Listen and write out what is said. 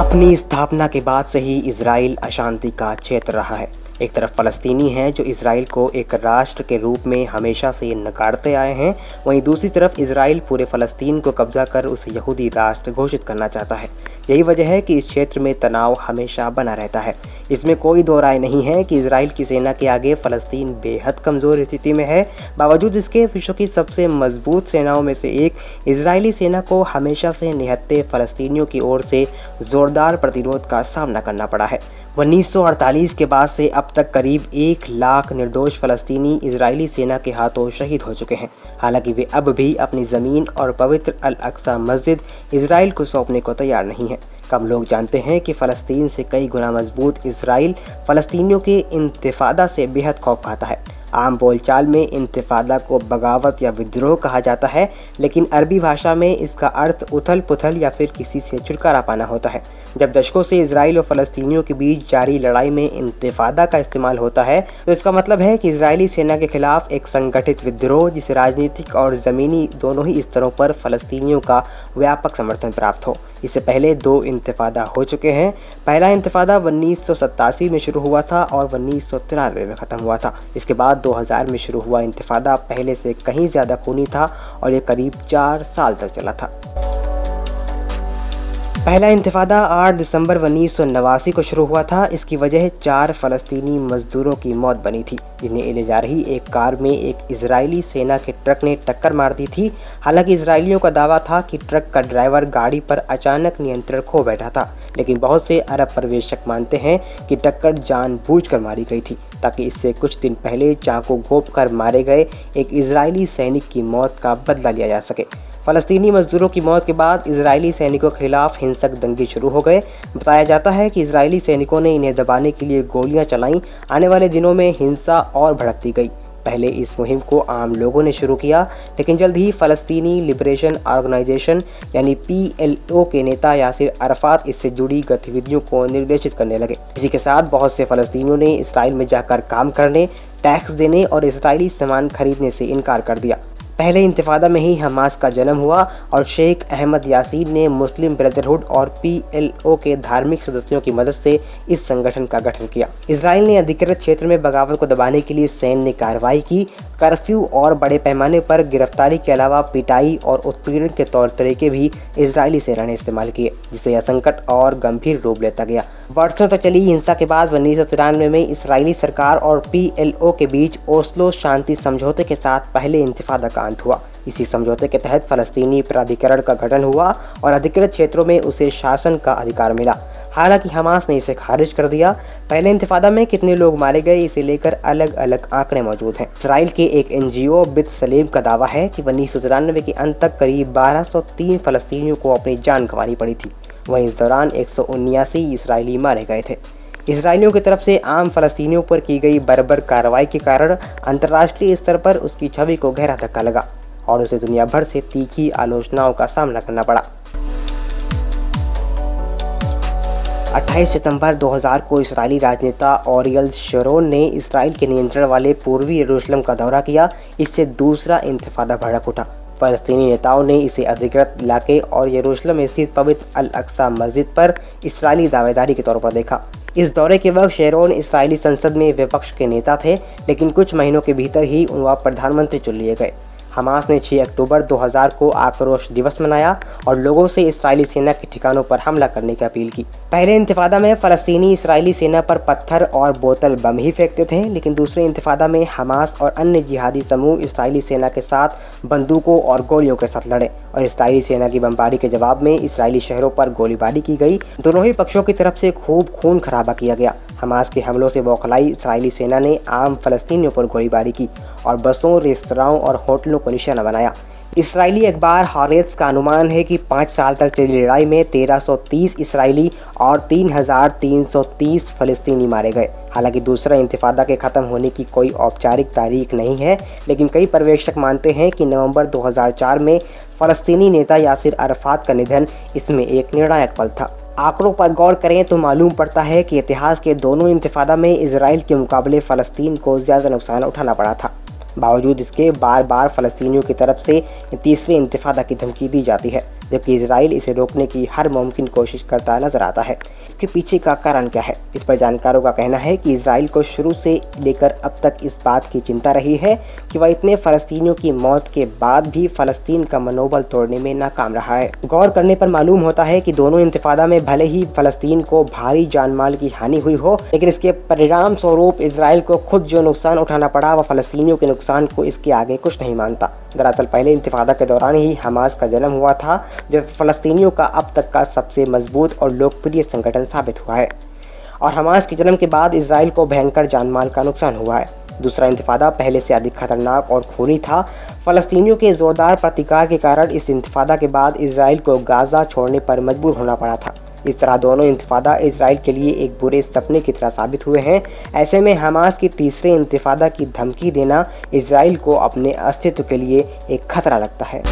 अपनी स्थापना के बाद से ही इजराइल अशांति का क्षेत्र रहा है। एक तरफ फ़लस्तीनी हैं जो इजराइल को एक राष्ट्र के रूप में हमेशा से नकारते आए हैं, वहीं दूसरी तरफ इजराइल पूरे फ़लस्तीन को कब्जा कर उसे यहूदी राष्ट्र घोषित करना चाहता है। यही वजह है कि इस क्षेत्र में तनाव हमेशा बना रहता है। इसमें कोई दो राय नहीं है कि इजराइल की सेना के आगे फ़लस्तीन बेहद कमज़ोर स्थिति में है। बावजूद इसके विश्व की सबसे मजबूत सेनाओं में से एक इजरायली सेना को हमेशा से निहत्थे फ़लस्तीनियों की ओर से ज़ोरदार प्रतिरोध का सामना करना पड़ा है। 1948 के बाद से अब तक करीब 1 लाख निर्दोष फ़लस्तीनी इजरायली सेना के हाथों शहीद हो चुके हैं। हालांकि वे अब भी अपनी ज़मीन और पवित्र अल अक्सा मस्जिद इजराइल को सौंपने को तैयार नहीं हैं। कम लोग जानते हैं कि फ़लस्तीन से कई गुना मजबूत इजराइल फ़लस्तीनियों के इंतिफादा से बेहद खौफ खाता है। आम बोलचाल में इंतिफादा को बगावत या विद्रोह कहा जाता है, लेकिन अरबी भाषा में इसका अर्थ उथल पुथल या फिर किसी से छुटकारा पाना होता है। जब दशकों से इजराइल और फ़लस्तीनियों के बीच जारी लड़ाई में इंतिफादा का इस्तेमाल होता है तो इसका मतलब है कि इजरायली सेना के खिलाफ एक संगठित विद्रोह जिसे राजनीतिक और ज़मीनी दोनों ही स्तरों पर फ़लस्तीनियों का व्यापक समर्थन प्राप्त हो। इससे पहले 2 इंतिफादा हो चुके हैं। पहला इंतिफादा 1987 में शुरू हुआ था और 1993 में ख़त्म हुआ था। इसके बाद 2000 में शुरू हुआ इंतिफादा पहले से कहीं ज़्यादा खूनी था और ये करीब 4 साल तक चला था। पहला इंतिफादा 8 दिसंबर 1989 को शुरू हुआ था। इसकी वजह 4 फ़लस्तीनी मज़दूरों की मौत बनी थी, जिन्हें ले जा रही एक कार में एक इजरायली सेना के ट्रक ने टक्कर मार दी थी। हालांकि इजरायलियों का दावा था कि ट्रक का ड्राइवर गाड़ी पर अचानक नियंत्रण खो बैठा था, लेकिन बहुत से अरब पर्यवेक्षक मानते हैं कि टक्कर जानबूझकर मारी गई थी ताकि इससे कुछ दिन पहले चाकू घोंप कर मारे गए एक इजरायली सैनिक की मौत का बदला लिया जा सके। फ़लस्तीनी मजदूरों की मौत के बाद इजरायली सैनिकों के खिलाफ हिंसक दंगे शुरू हो गए। बताया जाता है कि इजरायली सैनिकों ने इन्हें दबाने के लिए गोलियां चलाईं। आने वाले दिनों में हिंसा और भड़कती गई। पहले इस मुहिम को आम लोगों ने शुरू किया, लेकिन जल्द ही फ़लस्तीनी लिबरेशन ऑर्गेनाइजेशन यानी PLO के नेता यासिर अराफात इससे जुड़ी गतिविधियों को निर्देशित करने लगे। इसी के साथ बहुत से फ़लस्तीनियों ने इसराइल में जाकर काम करने, टैक्स देने और इसराइली सामान खरीदने से इनकार कर दिया। पहले इंतिफादा में ही हमास का जन्म हुआ और शेख अहमद यासीन ने मुस्लिम ब्रदरहुड और PLO के धार्मिक सदस्यों की मदद से इस संगठन का गठन किया। इजराइल ने अधिकृत क्षेत्र में बगावत को दबाने के लिए सैन्य कार्रवाई की। कर्फ्यू और बड़े पैमाने पर गिरफ्तारी के अलावा पिटाई और उत्पीड़न के तौर तरीके भी इजरायली सेना ने इस्तेमाल किए, जिससे यह संकट और गंभीर रूप लेता गया। वर्षों तक चली हिंसा के बाद 1993 में इजरायली सरकार और PLO के बीच ओस्लो शांति समझौते के साथ पहले इंतिफादा का अंत हुआ। इसी समझौते के तहत फ़लस्तीनी प्राधिकरण का गठन हुआ और अधिकृत क्षेत्रों में उसे शासन का अधिकार मिला। हालांकि हमास ने इसे खारिज कर दिया। पहले इंतिफादा में कितने लोग मारे गए इसे लेकर अलग अलग आंकड़े मौजूद हैं। इसराइल के एक NGO बित्सलेम का दावा है कि 1993 के अंत तक करीब 1203 फ़लस्तीनियों को अपनी जान गंवानी पड़ी थी। वहीं इस दौरान 179 इसराइली मारे गए थे। इसराइलियों की तरफ से आम फ़लस्तीनियों पर की गई बर्बर कार्रवाई के कारण अंतर्राष्ट्रीय स्तर पर उसकी छवि को गहरा धक्का लगा और उसे दुनिया भर से तीखी आलोचनाओं का सामना करना पड़ा। 28 सितंबर 2000 को इजरायली राजनेता ओरियल शरोन ने इसराइल के नियंत्रण वाले पूर्वी यरूशलेम का दौरा किया। इससे दूसरा इंतिफादा भड़क उठा। फ़लस्तीनी नेताओं ने इसे अधिकृत इलाके और यरूशलेम स्थित पवित्र अल अक्सा मस्जिद पर इसराइली दावेदारी के तौर पर देखा। इस दौरे के वक्त शेरोन इसराइली संसद में विपक्ष के नेता थे, लेकिन कुछ महीनों के भीतर ही वह प्रधानमंत्री चुन लिए गए। हमास ने 6 अक्टूबर 2000 को आक्रोश दिवस मनाया और लोगों से इसराइली सेना के ठिकानों पर हमला करने की अपील की। पहले इंतिफादा में फ़लस्तीनी इसराइली सेना पर पत्थर और बोतल बम ही फेंकते थे, लेकिन दूसरे इंतिफादा में हमास और अन्य जिहादी समूह इसराइली सेना के साथ बंदूकों और गोलियों के साथ लड़े और इसराइली सेना की बमबारी के जवाब में इसराइली शहरों पर गोलीबारी की गई। दोनों ही पक्षों की तरफ से खूब खून खराबा किया गया। हमास के हमलों से बौखलाई इसराइली सेना ने आम फ़लस्तीनियों पर गोलीबारी की और बसों, रेस्तराओं और होटलों को निशाना बनाया। इसराइली अखबार हारेत्स का अनुमान है कि 5 साल तक चली लड़ाई में 1330 इसराइली और 3330 फ़लस्तीनी मारे गए। हालांकि दूसरा इंतिफादा के ख़त्म होने की कोई औपचारिक तारीख नहीं है, लेकिन कई पर्यवेक्षक मानते हैं कि नवंबर 2004 में फ़लस्तीनी नेता यासिर अराफात का निधन इसमें एक निर्णायक पल था। आंकड़ों पर गौर करें तो मालूम पड़ता है कि इतिहास के दोनों इंतिफादा में इजराइल के मुकाबले फ़लस्तीन को ज़्यादा नुकसान उठाना पड़ा था। बावजूद इसके बार बार फ़लस्तीनियों की तरफ से तीसरे इंतिफादा की धमकी दी जाती है। जबकि इजराइल इसे रोकने की हर मुमकिन कोशिश करता नजर आता है। इसके पीछे का कारण क्या है? इस पर जानकारों का कहना है कि इजराइल को शुरू से लेकर अब तक इस बात की चिंता रही है कि वह इतने फ़लस्तीनियों की मौत के बाद भी फ़लस्तीन का मनोबल तोड़ने में नाकाम रहा है। गौर करने पर मालूम होता है कि दोनों इंतिफादा में भले ही फ़लस्तीन को भारी जान माल की हानि हुई हो, लेकिन इसके परिणाम स्वरूप इजराइल को खुद जो नुकसान उठाना पड़ा वह फ़लस्तीनियों के नुकसान को इसके आगे कुछ नहीं मानता। दरअसल पहले इंतिफादा के दौरान ही हमास का जन्म हुआ था, जो फ़लस्तीनियों का अब तक का सबसे मजबूत और लोकप्रिय संगठन साबित हुआ है। और हमास के जन्म के बाद इजराइल को भयंकर जानमाल का नुकसान हुआ है। दूसरा इंतिफादा पहले से अधिक खतरनाक और खूनी था। फ़लस्तीनियों के ज़ोरदार प्रतिकार के कारण इस इंतिफादा के बाद इजराइल को गाज़ा छोड़ने पर मजबूर होना पड़ा था। इस तरह दोनों इंतिफादा इजराइल के लिए एक बुरे सपने की तरह साबित हुए हैं। ऐसे में हमास की तीसरे इंतिफादा की धमकी देना इजराइल को अपने अस्तित्व के लिए एक खतरा लगता है।